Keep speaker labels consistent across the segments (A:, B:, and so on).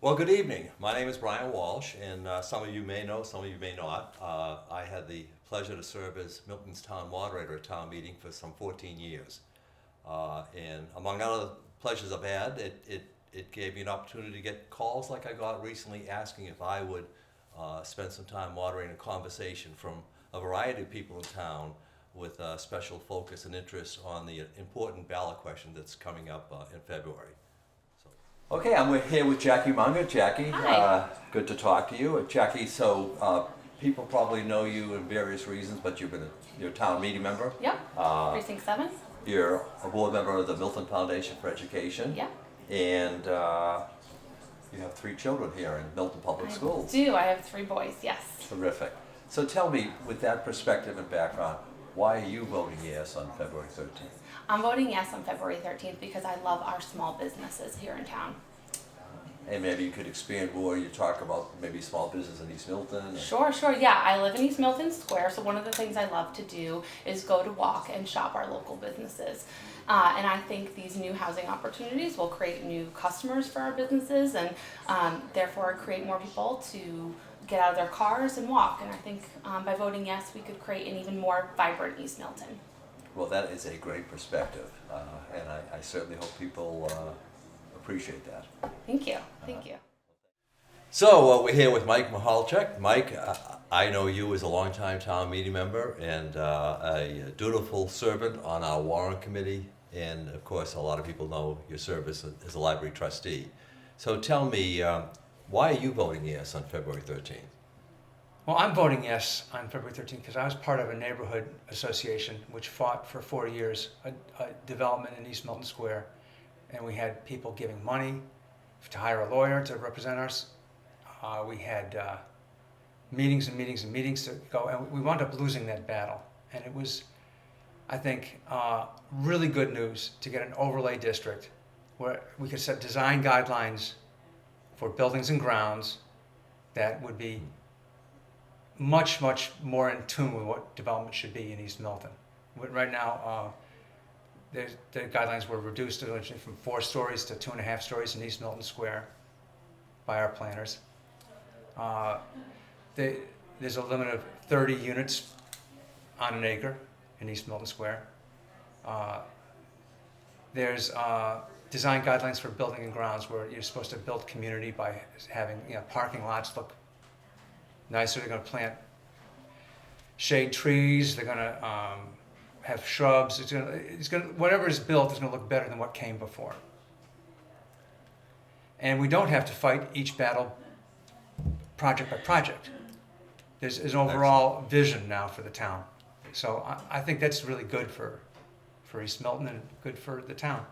A: Well, good evening. My name is Brian Walsh, and some of you may know, some of you may not. I had the pleasure to serve as Milton's town moderator at town meeting for some 14 years. And among other pleasures I've had, it gave me an opportunity to get calls like I got recently asking if I would spend some time moderating a conversation from a variety of people in town with special focus and interest on the important ballot question that's coming up in February. Okay, I'm here with Jackie Munger. Jackie,
B: Hi.
A: good to talk to you. Jackie, so people probably know you in various reasons, but you're a town meeting member.
B: Yep. Precinct 7.
A: You're a board member of the Milton Foundation for Education.
B: Yep.
A: And you have 3 children here in Milton Public Schools.
B: I do. I have 3 boys, yes.
A: Terrific. So tell me, with that perspective and background, why are you voting yes on February 13th?
B: I'm voting yes on February 13th because I love our small businesses here in town.
A: And maybe you could expand more. You talk about maybe small business in East Milton.
B: Sure. Yeah, I live in East Milton Square, so one of the things I love to do is go to walk and shop our local businesses. And I think these new housing opportunities will create new customers for our businesses and therefore create more people to get out of their cars and walk. And I think by voting yes, we could create an even more vibrant East Milton.
A: Well, that is a great perspective, and I certainly hope people appreciate that.
B: Thank you. Thank you.
A: So we're here with Mike Maholchic. Mike, I know you as a longtime town meeting member and a dutiful servant on our warrant committee, and of course a lot of people know your service as a library trustee. So tell me, why are you voting yes on February 13th?
C: Well, I'm voting yes on February 13th because I was part of a neighborhood association which fought for 4 years a development in East Milton Square, and we had people giving money to hire a lawyer to represent us. We had meetings and meetings and meetings to go, and we wound up losing that battle. And it was, I think, really good news to get an overlay district where we could set design guidelines for buildings and grounds that would be much, much more in tune with what development should be in East Milton. Right now, the guidelines were reduced from 4 stories to 2.5 stories in East Milton Square by our planners. There's a limit of 30 units on an acre in East Milton Square. There's design guidelines for building and grounds where you're supposed to build community by having parking lots look nicer. They're going to plant shade trees. They're going to have shrubs. Whatever is built is going to look better than what came before. And we don't have to fight each battle project by project. There's an overall vision now for the town. So I think that's really good for East Milton and good for the town.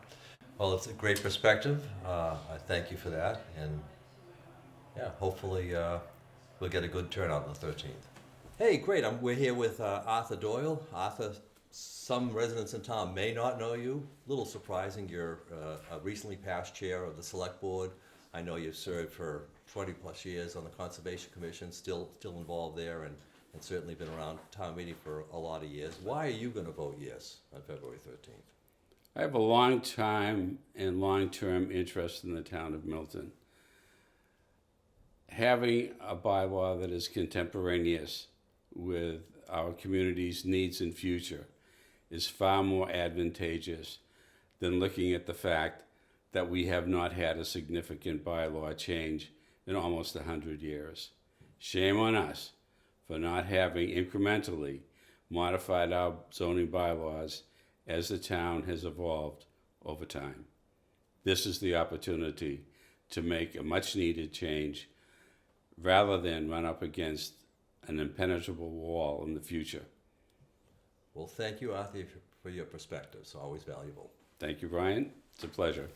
A: Well, it's a great perspective. I thank you for that, and yeah, hopefully we'll get a good turnout on the 13th. Hey, great. We're here with Arthur Doyle. Arthur, some residents in town may not know you. A little surprising, you're a recently past chair of the Select Board. I know you've served for 20 plus years on the Conservation Commission, still involved there, and certainly been around town meeting for a lot of years. Why are you going to vote yes on February 13th?
D: I have a long time and long-term interest in the town of Milton. Having a bylaw that is contemporaneous with our community's needs and future is far more advantageous than looking at the fact that we have not had a significant bylaw change in almost 100 years. Shame on us for not having incrementally modified our zoning bylaws as the town has evolved over time. This is the opportunity to make a much needed change rather than run up against an impenetrable wall in the future.
A: Well, thank you, Arthur, for your perspective. It's always valuable.
D: Thank you, Brian. It's a pleasure.